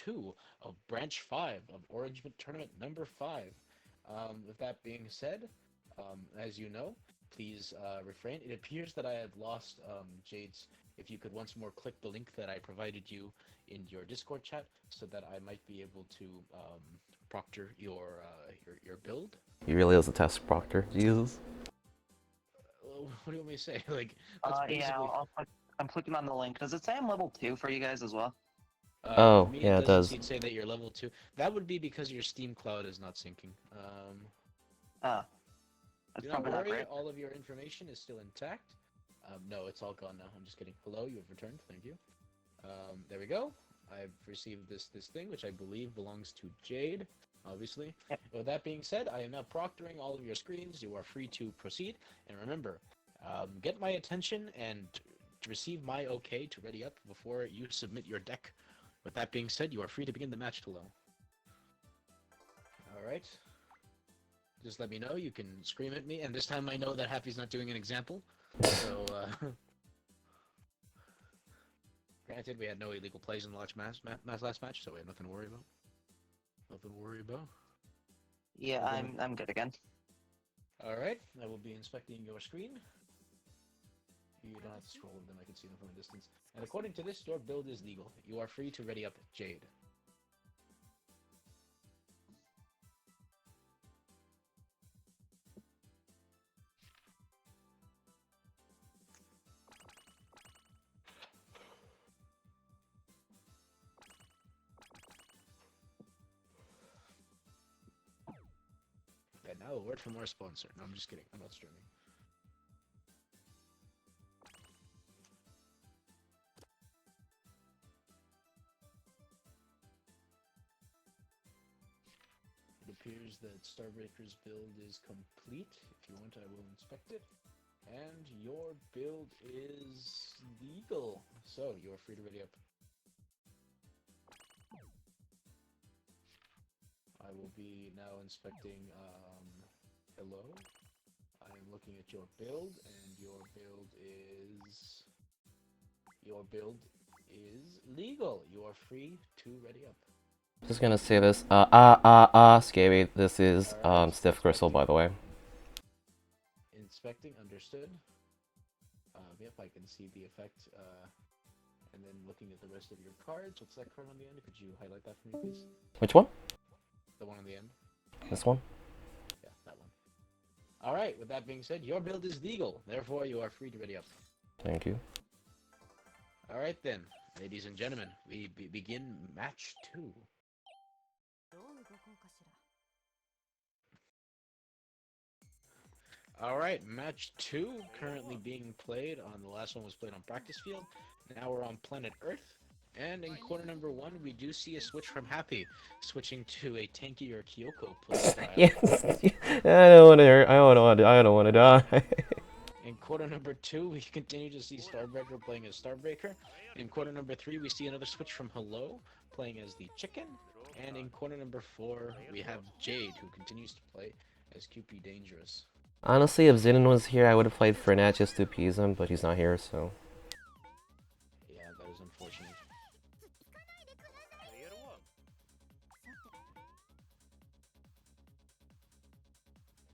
2 of Branch 5 of Orangement Tournament number 5. With that being said, as you know, please refrain. It appears that I have lost Jade's. If you could once more click the link that I provided you in your Discord chat, so that I might be able to proctor your build. He really is a test proctor. Jesus. What do you want me to say? Like that's Yeah, basically. I'm clicking on the link. Does it say I'm level 2 for you guys as well? For Oh, me, it yeah, it doesn't does. seem to say that you're level 2. That would be because your Steam Cloud is not syncing. Ah, that's Do not probably not worry, great. all of your information is still intact. No, it's all gone now. I'm just kidding. Hello, you have returned. Thank you. There we go. I've received this thing, which I believe belongs to Jade, obviously. Yep. With that being said, I am now proctoring all of your screens. You are free to proceed. And remember, get my attention and receive my okay to ready up before you submit your deck. With that being said, you are free to begin the match, Hello. Alright. Just let me know. You can scream at me. And this time I know that Happy's not doing an example. So, granted, we had no illegal plays in the last match, so we have nothing to worry about. Nothing to worry about. Yeah, I'm good again. Alright, I will be inspecting your screen. You don't have to scroll with them, I can see them from a distance. And according to this, your build is legal. You are free to ready up Jade. And now a word from our sponsor. No, I'm just kidding. I'm not streaming. It appears that Starbreaker's build is complete. If you want, I will inspect it. And your build is legal. So, you are free to ready up. I will be now inspecting, hello. I am looking at your build, and your build is legal. You are free to ready up. Just gonna say this. Scary. This is Alright, Stiff Crystal, by the way. Inspecting, understood. Yep, I can see the effect. And then looking at the rest of your cards, what's that card on the end? Could you highlight that for me, please? Which one? The one on the end. This one? Yeah, that one. Alright, with that being said, your build is legal. Therefore, you are free to ready up. Thank you. Alright then, ladies and gentlemen, we begin match 2. Alright, match 2 currently being played on, the last one was played on practice field. Now we're on planet Earth. And in corner number 1, we do see a switch from Happy, switching to a Tanky or Kyoko playstyle. Yes. I don't want to. I don't want to die. In quarter number 2, we continue to see Starbreaker playing as Starbreaker. In quarter number 3, we see another switch from Hello, playing as the Chicken. And in quarter number 4, we have Jade, who continues to play as QP Dangerous. Honestly, if Zidane was here, I would have played Fernet just to appease him, but he's not here, so. Yeah, that is unfortunate.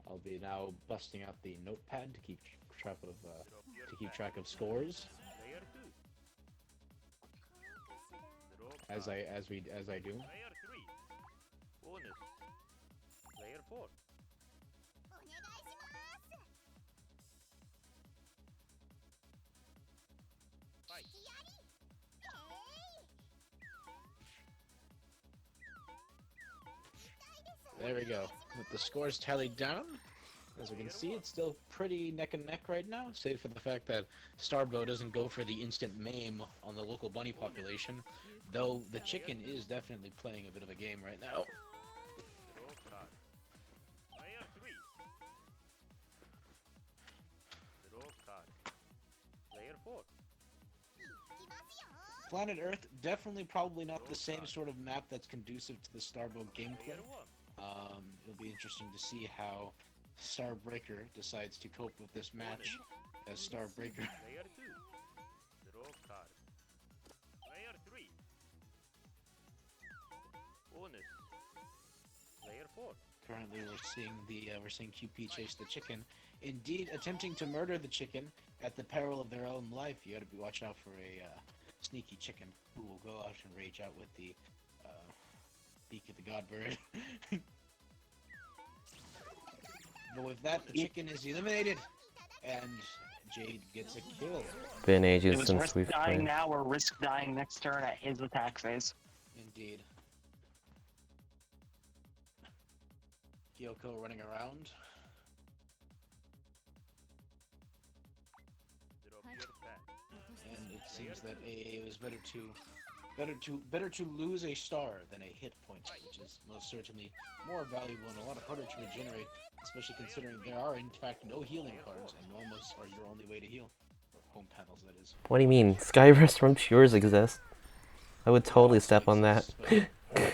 I'll be now busting out the notepad to keep track of scores. As I do. There we go. With the scores tallied down, as we can see, it's still pretty neck and neck right now, save for the fact that Starbo doesn't go for the instant maim on the local bunny population, though the Chicken is definitely playing a bit of a game right now. Planet Earth, definitely probably not the same sort of map that's conducive to the Starbo gameplay. It'll be interesting to see how Starbreaker decides to cope with this match as Starbreaker. Currently, we're seeing QP chase the chicken, indeed attempting to murder the chicken at the peril of their own life. You got to be watch out for a sneaky chicken who will go out and rage out with the beak of the god bird. But with that, the chicken is eliminated, and Jade gets a kill. Been It ages was since risk we've dying played. now or risk dying next turn at his attack phase. Indeed. Kyoko running around. And it seems that it was better to lose a star than a hit point, which is most certainly more valuable and a lot harder to regenerate, especially considering there are in fact no healing cards, and normals are your only way to heal. Or home panels, that is. What do you mean? Skyrest from Pures exist. I would totally step on that.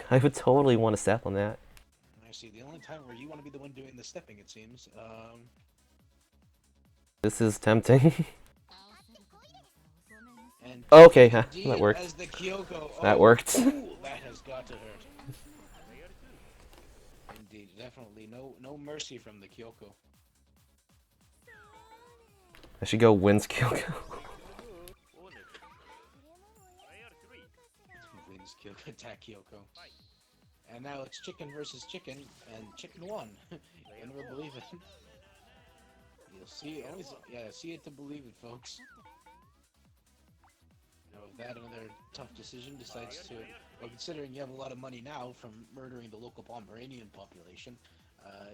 I would totally want to step on that. I see. The only time where you want to be the one doing the stepping, it seems. This is tempting. And Okay, that indeed, worked. as the Kyoko, That worked. Ooh, that has got to hurt. Indeed, definitely no mercy from the Kyoko. I should go wins Kyoko. Wins Kyoko, attack Kyoko. And now it's chicken versus chicken, and chicken won. You'll never believe it. You'll see, see it to believe it, folks. Now, with that, another tough decision decides to, well, considering you have a lot of money now from murdering the local Pomeranian population,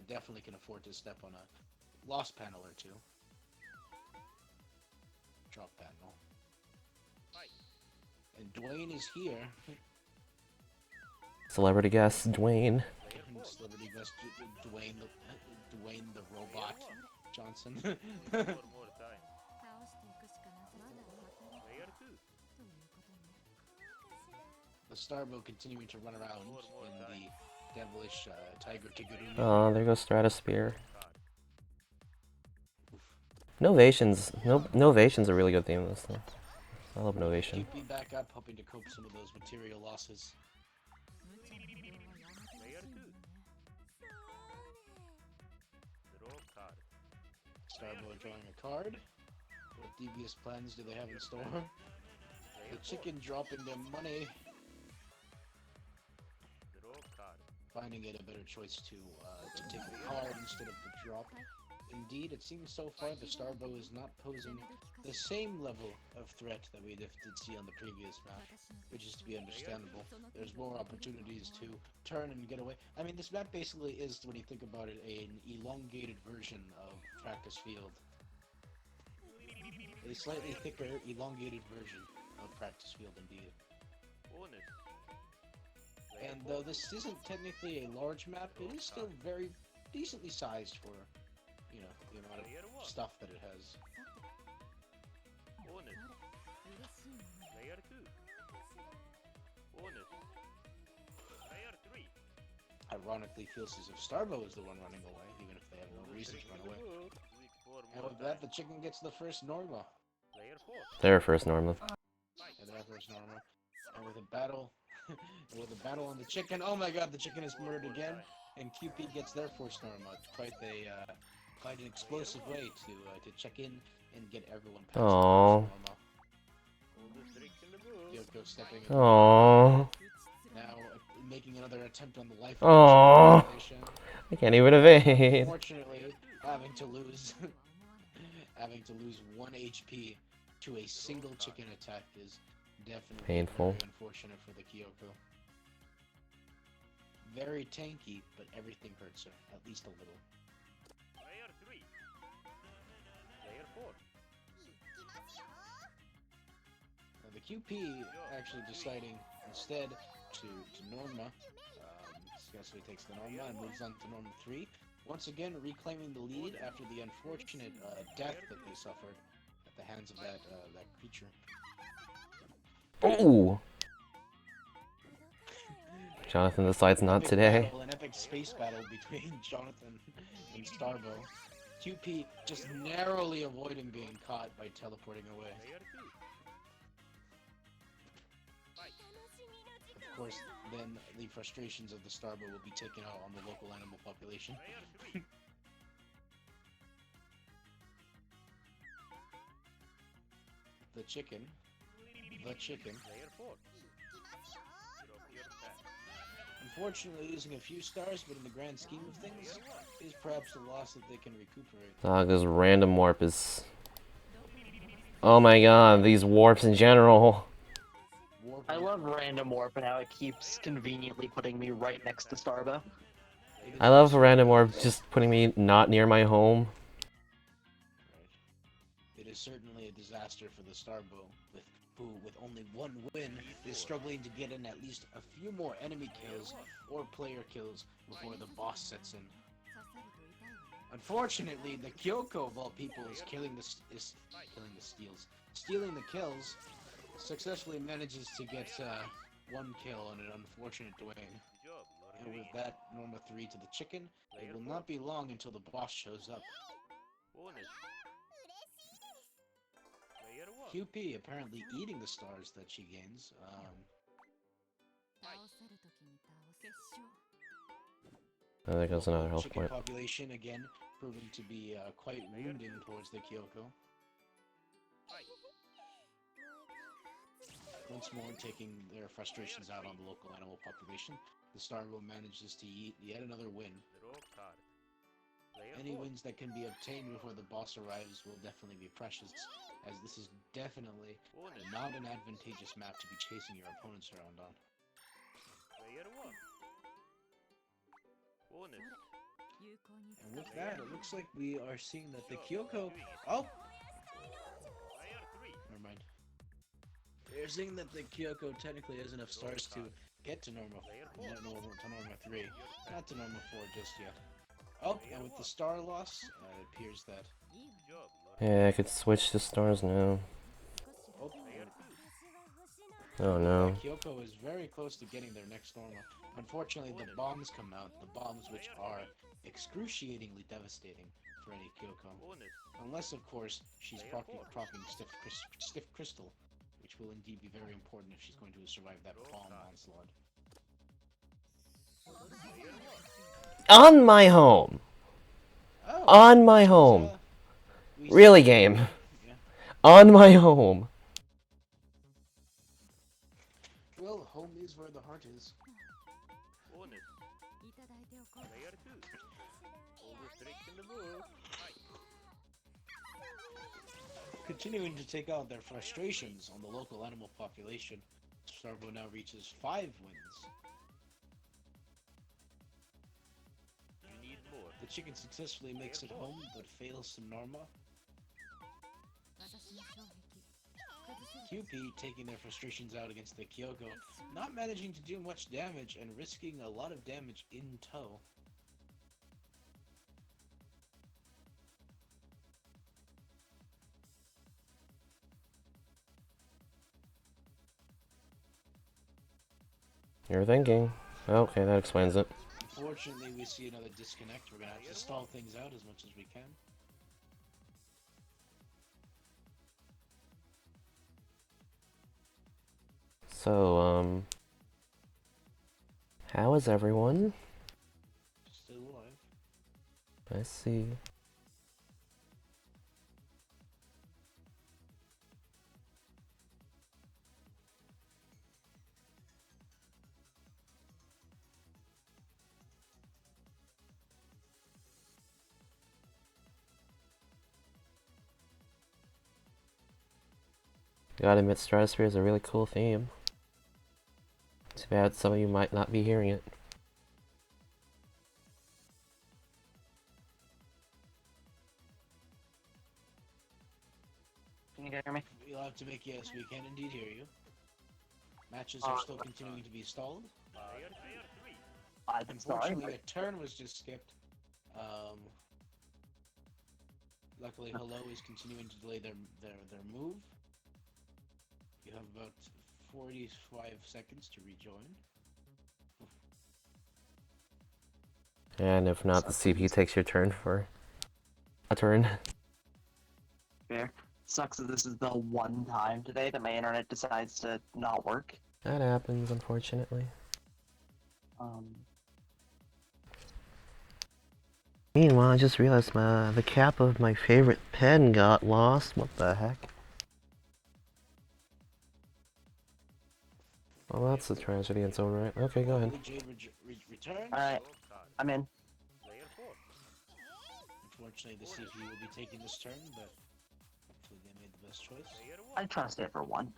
definitely can afford to step on a lost panel or two. Drop panel. And Dwayne is here. Celebrity guest, Dwayne. Celebrity guest Dwayne the robot Johnson. The Starbow continuing to run around in the devilish Tiger Kigurumi. Oh, there goes Stratosphere. Novation's Novation's a really good theme this though. I love Novation. Keep me back up, hoping to cope some of those material losses. Starboy drawing a card. What devious plans do they have in store? The chicken dropping their money. Finding it a better choice to take the card instead of the drop. Indeed, it seems so far the Starbow is not posing the same level of threat that we did see on the previous map, which is to be understandable. There's more opportunities to turn and get away. I mean, this map basically is, when you think about it, an elongated version of Practice Field. A slightly thicker, elongated version of Practice Field, indeed. And though this isn't technically a large map, it is still very decently sized for, you know, the amount of stuff that it has. Ironically, feels as if Starbow is the one running away, even if they have no reason to run away. And with that, the chicken gets the first Norma. Their first Norma. And their first Norma. And with a battle... on the chicken. Oh my god, the chicken is murdered again, and QP gets their first Norma. Quite an explosive way to check in and get everyone past Aww. Yoko stepping in. Aww. Now making another attempt on the life Aww. population. I can't even evade. Unfortunately, having to lose 1 HP to a single chicken attack is definitely Painful. very unfortunate for the Kyoko. Very tanky, but everything hurts her, at least a little. Now the QP actually deciding instead to Norma. Successfully takes the Norma and moves on to Norma 3. Once again reclaiming the lead after the unfortunate death that they suffered at the hands of that creature. Ooh. Jonathan decides not today. An epic space battle between Jonathan and Starbow. QP just narrowly avoiding being caught by teleporting away. Of course, then the frustrations of the Starbow will be taken out on the local animal population. The chicken. Unfortunately, losing a few stars, but in the grand scheme of things, is perhaps a loss that they can recuperate. This random warp is... Oh my god, these warps in general. I love random warp and how it keeps conveniently putting me right next to Starbow. I love random warp just putting me not near my home. It is certainly a disaster for the Starbow, who, with only one win, is struggling to get in at least a few more enemy kills or player kills before the boss sets in. Unfortunately, the Kyoko of all people is stealing the kills, successfully manages to get one kill on an unfortunate Dwayne. And with that, Norma 3 to the chicken, it will not be long until the boss shows up. QP apparently eating the stars that she gains. There goes another health Chicken point. population again proving to be quite wounding towards the Kyoko. Once more taking their frustrations out on the local animal population, the Starbow manages to eat yet another win. Any wins that can be obtained before the boss arrives will definitely be precious, as this is definitely not an advantageous map to be chasing your opponents around on. And with that, it looks like we are seeing that the Kyoko... Oh! Never mind. We're seeing that the Kyoko technically has enough stars to get to Norma 3. Not to Norma 4 just yet. Oh, and with the star loss, it appears that... Yeah, I could switch to stars now. Oh no. Kyoko is very close to getting their next Norma. Unfortunately, the bombs come out. The bombs which are excruciatingly devastating for any Kyoko. Unless, of course, she's propping stiff crystal, which will indeed be very important if she's going to survive that bomb onslaught. On my home! Oh, On my home! Really, game? Yeah. On my home! Well, home is where the heart is. Continuing to take out their frustrations on the local animal population, Starbow now reaches 5 wins. The chicken successfully makes it home, but fails to Norma. QP taking their frustrations out against the Kyoko, not managing to do much damage and risking a lot of damage in tow. You're thinking. Okay, that explains it. Unfortunately, we see another disconnect. We're gonna have to stall things out as much as we can. So, how is everyone? Still alive. I see. Gotta admit, Stratosphere is a really cool theme. Too bad some of you might not be hearing it. Can you hear me? We'll have to make, yes, we can indeed hear you. Matches are still continuing to be stalled. I'm sorry. Unfortunately, a turn was just skipped. Luckily, Hello is continuing to delay their move. You have about 45 seconds to rejoin. And if not, the CP takes your turn for a turn. Fair. Sucks that this is the one time today that my internet decides to not work. That happens, unfortunately. Meanwhile, I just realized the cap of my favorite pen got lost. What the heck? Well, that's a tragedy in its own right. Okay, go ahead. Jade returns. Alright, I'm in. Unfortunately, the CPU will be taking this turn, but hopefully they made the best choice. I trust it for one.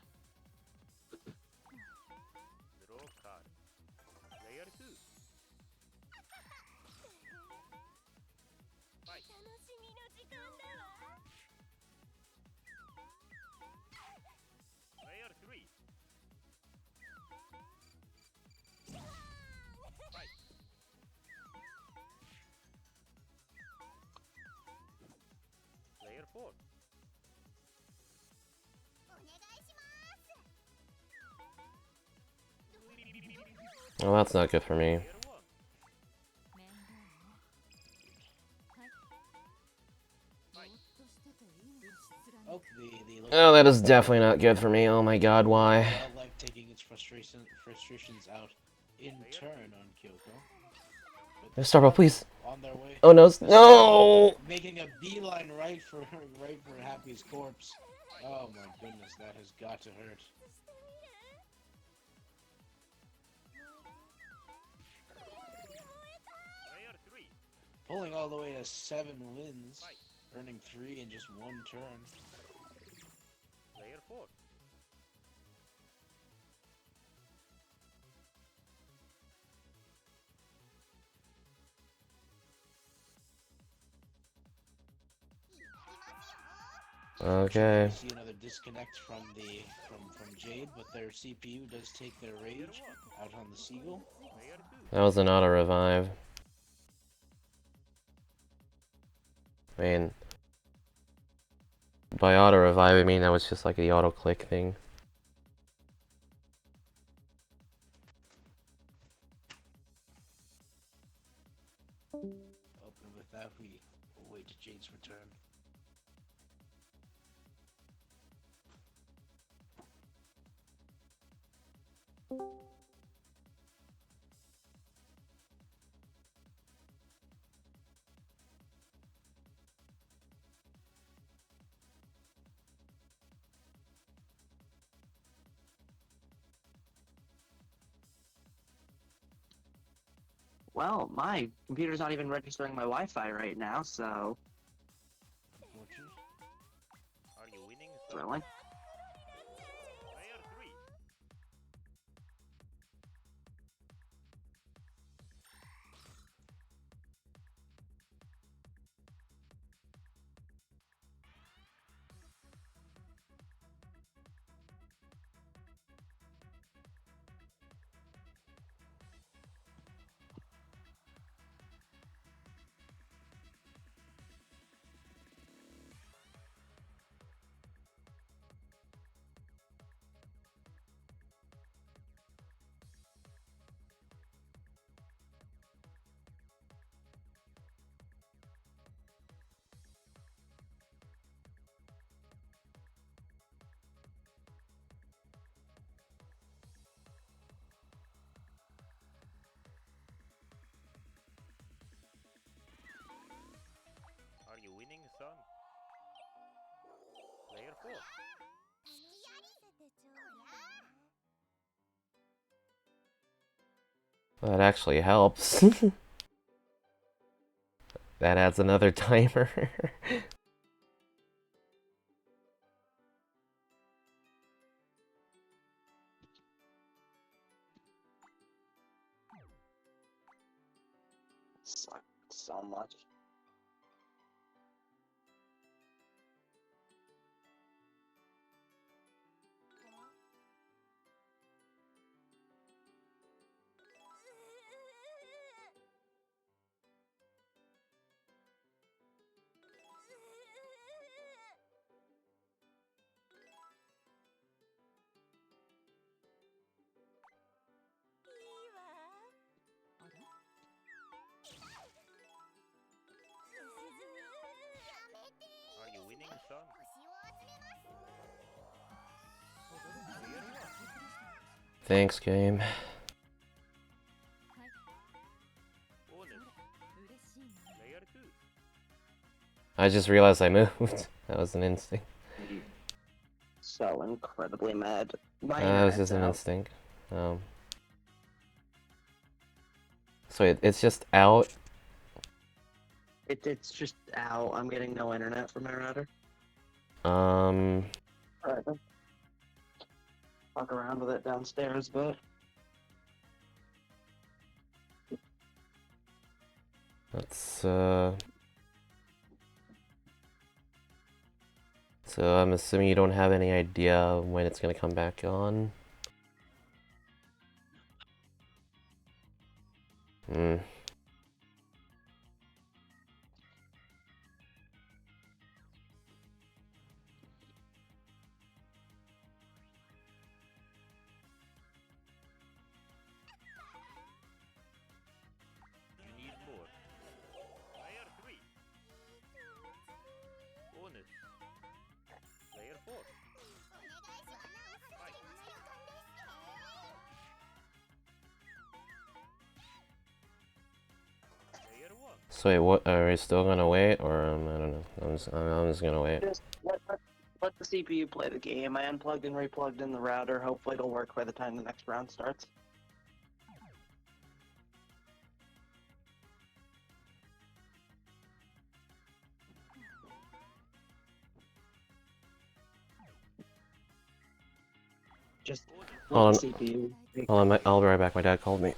Well, that's not good for me. Oh, Oh, that is definitely not good for me. Oh my god, why? Wildlife taking its frustrations out in turn on Kyoko. Starbuck, please. On their way. Oh no, no! Making a beeline right for Happy's corpse. Oh my goodness, that has got to hurt. Pulling all the way to 7 wins, earning 3 in just 1 turn. Okay. See another disconnect from Jade, but their CPU does take their rage out on the Seagull. That was an auto revive. I mean, by auto revive, I mean that was just like the auto click thing. And with that, we await Jade's return. Well, my computer's not even registering my Wi-Fi right now, so... Are you winning? Thrilling. Are you winning, son? Player 4. That actually helps. That adds another timer. Sucks so much. Are you winning, son? Thanks, game. I just realized I moved. That was an instinct. So incredibly mad. My That was internet's just an out. instinct. So it's just out. It's just out. I'm getting no internet from my router. Um, Alright, then. Fuck around with it downstairs, but that's So I'm assuming you don't have any idea when it's gonna come back on. Hmm. So wait, what? Are we still gonna wait, or I don't know. I'm just gonna wait. just let the CPU play the game. I unplugged and replugged in the router. Hopefully it'll work by the time the next round starts. Just let Hold the CPU. Hold on, I'll be right back. My dad called me.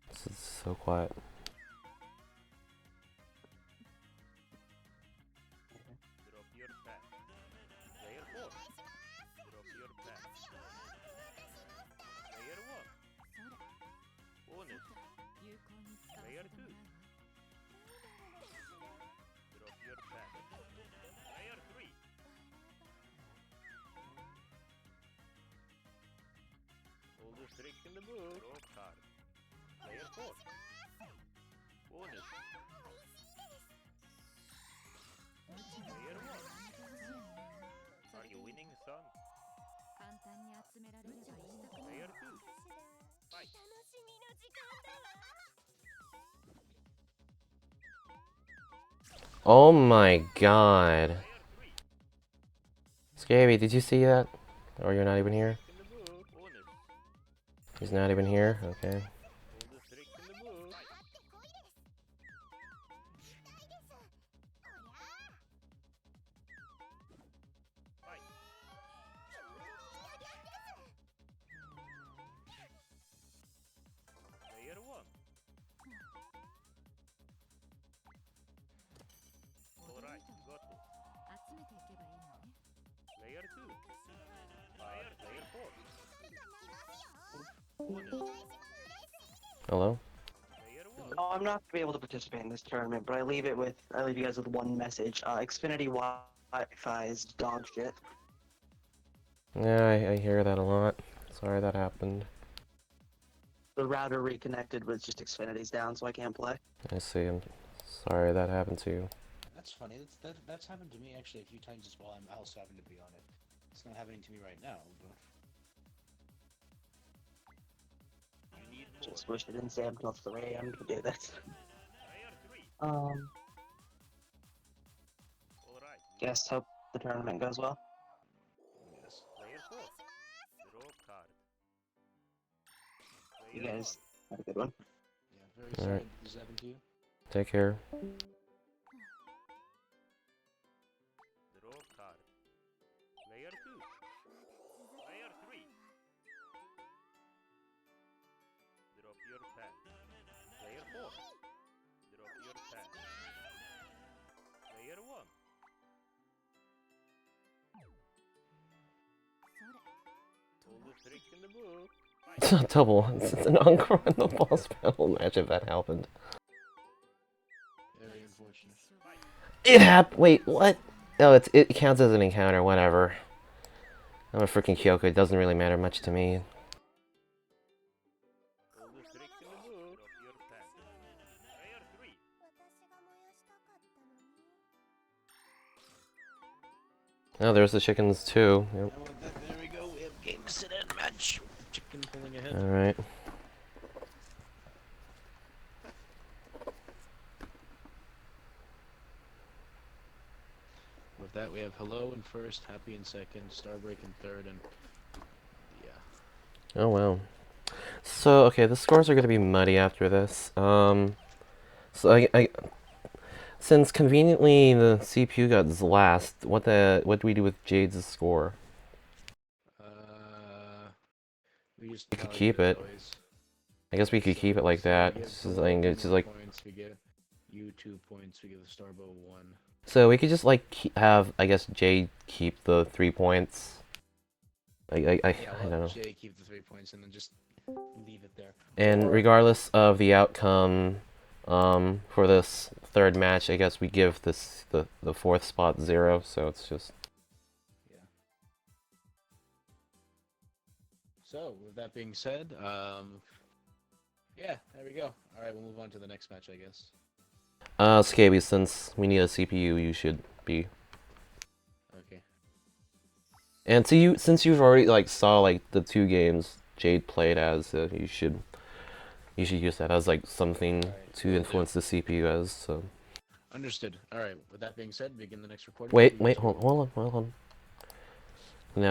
This is so quiet. Oh my god. Scabby, did you see that? Or you're not even here? He's not even here? Okay. Hello? Oh, I'm not gonna be able to participate in this tournament, but I leave you guys with one message. Xfinity Wi-Fi is dog shit. Yeah, I hear that a lot. Sorry that happened. The router reconnected with just Xfinity's down, so I can't play. I see. I'm sorry that happened to you. That's funny. That's happened to me actually a few times as well. I'm also happen to be on it. It's not happening to me right now, but Just wish I didn't stay up until 3 a.m. to do this. Guess hope the tournament goes well. yes. You guys have a good one. Yeah, very sorry Alright. this happened to you. Take care. It's not double. It's an encore in the boss battle match if that happened. Very unfortunate. It happened. Wait, what? Oh, it counts as an encounter. Whatever. I'm a freaking Kyoko. It doesn't really matter much to me. Oh, there's the chickens too. Yep. There we go. We have game sit and match. Chicken pulling ahead. All right. With that, we have Hello in first, Happy in second, Starbreak in third, and yeah. Oh wow. So okay, the scores are gonna be muddy after this. So since conveniently the CPU got last, what do we do with Jade's score? We just We could value keep it. always. I guess we could keep it like that. We give It's Hello just like points, we get you 2 points, we give the Starbow 1. so we could just like have I guess Jade keep the 3 points. I Yeah, don't let know. Jay keep the 3 points and then just leave it there. And Or- regardless of the outcome, for this third match, I guess we give this the fourth spot 0. So it's just Yeah. So, with that being said, yeah, there we go. Alright, we'll move on to the next match, I guess. Scaby, since we need a CPU, you should be. Okay. And since you've already like saw like the 2 games Jade played as, you should use that as like something to influence the CPU as. So. Understood. Alright, with that being said, begin the next recording. Wait, hold on.